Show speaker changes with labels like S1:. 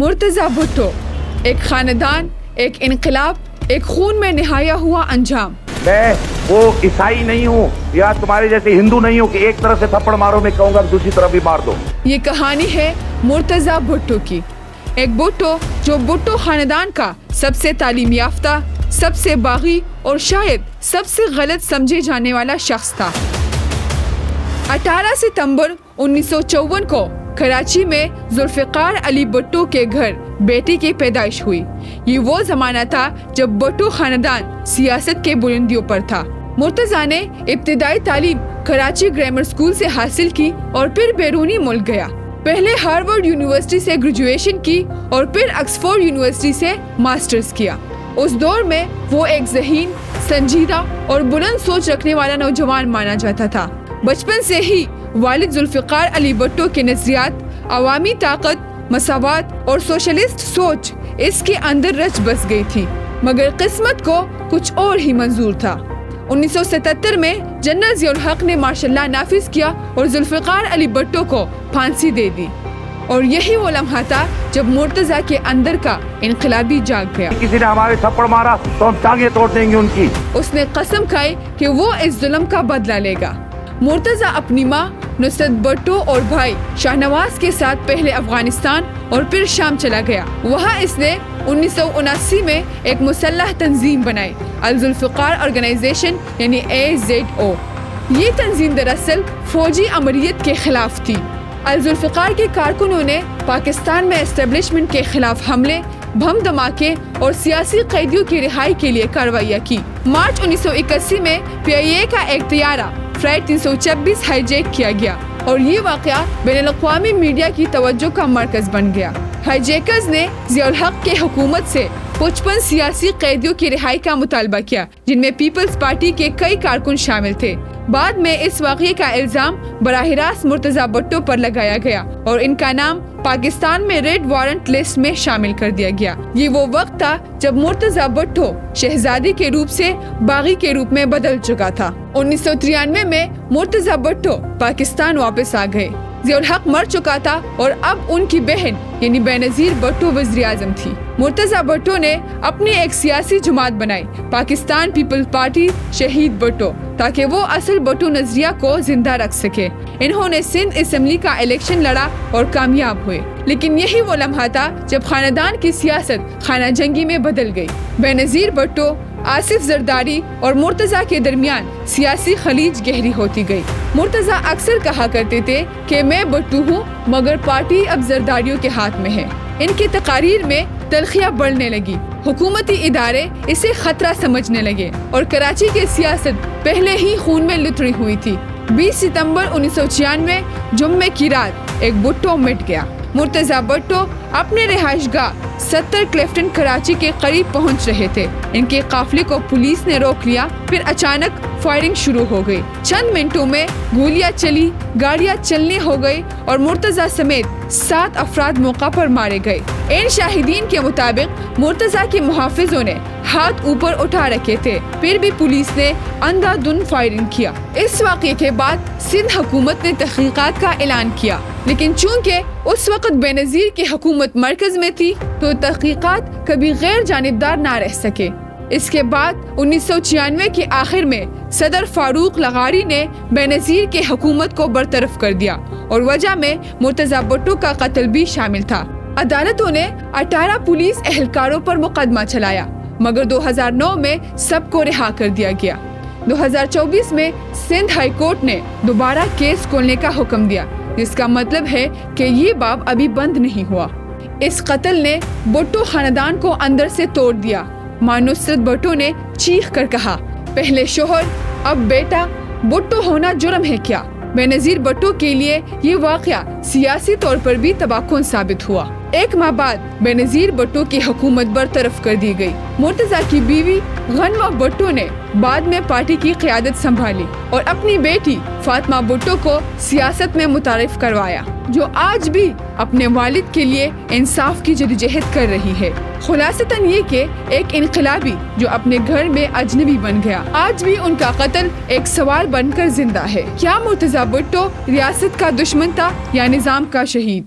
S1: مرتضی بھٹو، ایک خاندان، ایک انقلاب، ایک خون میں نہایا ہوا انجام۔
S2: میں وہ عیسائی نہیں ہوں یا تمہارے جیسے ہندو نہیں ہوں کہ ایک طرف سے تھپڑ مارو میں کہوں گا دوسری طرف بھی مار دو۔
S1: یہ کہانی ہے مرتضی بھٹو کی، ایک بھٹو جو بھٹو خاندان کا سب سے تعلیم یافتہ، سب سے باغی اور شاید سب سے غلط سمجھے جانے والا شخص تھا۔ 18 ستمبر 1954 کو کراچی میں ذوالفقار علی بھٹو کے گھر بیٹی کی پیدائش ہوئی۔ یہ وہ زمانہ تھا جب بھٹو خاندان سیاست کے بلندیوں پر تھا۔ مرتضی نے ابتدائی تعلیم کراچی گرامر اسکول سے حاصل کی اور پھر بیرونی ملک گیا۔ پہلے ہارورڈ یونیورسٹی سے گریجویشن کی اور پھر آکسفورڈ یونیورسٹی سے ماسٹرز کیا۔ اس دور میں وہ ایک ذہین، سنجیدہ اور بلند سوچ رکھنے والا نوجوان مانا جاتا تھا۔ بچپن سے ہی والد ذوالفقار علی بھٹو کے نظریات، عوامی طاقت، مساوات اور سوشلسٹ سوچ اس کے اندر رچ بس گئی تھی، مگر قسمت کو کچھ اور ہی منظور تھا۔ 1977 میں جنرل ضیاء الحق نے مارشل لا نافذ کیا اور ذوالفقار علی بھٹو کو پھانسی دے دی، اور یہی وہ لمحہ تھا جب مرتضی کے اندر کا انقلابی جاگ گیا۔
S2: کسی نے ہمارے تھپڑ مارا تو ہم ٹانگیں توڑ دیں گے ان کی۔
S1: اس نے قسم کھائی کہ وہ اس ظلم کا بدلہ لے گا۔ مرتضی اپنی ماں نصرت بھٹو اور بھائی شاہ نواز کے ساتھ پہلے افغانستان اور پھر شام چلا گیا۔ وہاں اس نے 1979 میں ایک مسلح تنظیم بنائی، الذوالفقار آرگنائزیشن یعنی AZO۔ یہ تنظیم دراصل فوجی امریت کے خلاف تھی۔ الذوالفقار کے کارکنوں نے پاکستان میں اسٹیبلشمنٹ کے خلاف حملے، بم دھماکے اور سیاسی قیدیوں کی رہائی کے لیے کارروائیاں کی۔ مارچ 1981 میں PIA کا ایک طیارہ فلائٹ 326 ہائی جیک کیا گیا اور یہ واقعہ بین الاقوامی میڈیا کی توجہ کا مرکز بن گیا۔ ہائی جیکرز نے ضیاء الحق کے حکومت سے 55 سیاسی قیدیوں کی رہائی کا مطالبہ کیا، جن میں پیپلز پارٹی کے کئی کارکن شامل تھے۔ بعد میں اس واقعے کا الزام براہ راست مرتضی بھٹو پر لگایا گیا اور ان کا نام پاکستان میں ریڈ وارنٹ لسٹ میں شامل کر دیا گیا۔ یہ وہ وقت تھا جب مرتضی بھٹو شہزادی کے روپ سے باغی کے روپ میں بدل چکا تھا۔ 1993 میں مرتضی بھٹو پاکستان واپس آ گئے۔ ضیاء الحق مر چکا تھا اور اب ان کی بہن یعنی بینظیر بھٹو وزیر اعظم تھی۔ مرتضی بھٹو نے اپنی ایک سیاسی جماعت بنائی، پاکستان پیپل پارٹی شہید بھٹو، تاکہ وہ اصل بھٹو نظریہ کو زندہ رکھ سکے۔ انہوں نے سندھ اسمبلی کا الیکشن لڑا اور کامیاب ہوئے، لیکن یہی وہ لمحہ تھا جب خاندان کی سیاست خانہ جنگی میں بدل گئی۔ بینظیر بھٹو، آصف زرداری اور مرتضی کے درمیان سیاسی خلیج گہری ہوتی گئی۔ مرتضی اکثر کہا کرتے تھے کہ میں بھٹو ہوں مگر پارٹی اب زرداریوں کے ہاتھ میں ہے۔ ان کی تقاریر میں تلخیاں بڑھنے لگی، حکومتی ادارے اسے خطرہ سمجھنے لگے اور کراچی کی سیاست پہلے ہی خون میں لتڑی ہوئی تھی۔ 20 ستمبر 1996 جمعے کی رات ایک بھٹو مٹ گیا۔ مرتضی بھٹو اپنے رہائش گاہ 70 کلیفٹن کراچی کے قریب پہنچ رہے تھے۔ ان کے قافلے کو پولیس نے روک لیا، پھر اچانک فائرنگ شروع ہو گئی۔ چند منٹوں میں گولیاں چلی، گاڑیاں چلنے ہو گئی اور مرتضی سمیت 7 افراد موقع پر مارے گئے۔ ان شاہدین کے مطابق مرتضی کے محافظوں نے ہاتھ اوپر اٹھا رکھے تھے، پھر بھی پولیس نے اندھا دھند فائرنگ کیا۔ اس واقعے کے بعد سندھ حکومت نے تحقیقات کا اعلان کیا، لیکن چونکہ اس وقت بینظیر کی حکومت مرکز میں تھی تو تحقیقات کبھی غیر جانبدار نہ رہ سکے۔ اس کے بعد 1996 کے آخر میں صدر فاروق لغاری نے بینظیر کی حکومت کو برطرف کر دیا اور وجہ میں مرتضی بھٹو کا قتل بھی شامل تھا۔ عدالتوں نے 18 پولیس اہلکاروں پر مقدمہ چلایا، مگر 2009 میں سب کو رہا کر دیا گیا۔ 2024 میں سندھ ہائی کورٹ نے دوبارہ کیس کھولنے کا حکم دیا، جس کا مطلب ہے کہ یہ باب ابھی بند نہیں ہوا۔ اس قتل نے بھٹو خاندان کو اندر سے توڑ دیا۔ ماں نصرت بھٹو نے چیخ کر کہا، پہلے شوہر اب بیٹا، بھٹو ہونا جرم ہے کیا؟ بینظیر بھٹو کے لیے یہ واقعہ سیاسی طور پر بھی تباہ کن ثابت ہوا۔ 1 ماہ بعد بینظیر بھٹو کی حکومت برطرف کر دی گئی۔ مرتضی کی بیوی غنوہ بھٹو نے بعد میں پارٹی کی قیادت سنبھالی اور اپنی بیٹی فاطمہ بھٹو کو سیاست میں متعارف کروایا، جو آج بھی اپنے والد کے لیے انصاف کی جدوجہد کر رہی ہے۔ خلاصتاً یہ کہ ایک انقلابی جو اپنے گھر میں اجنبی بن گیا، آج بھی ان کا قتل ایک سوال بن کر زندہ ہے۔ کیا مرتضی بھٹو ریاست کا دشمن تھا یا نظام کا شہید؟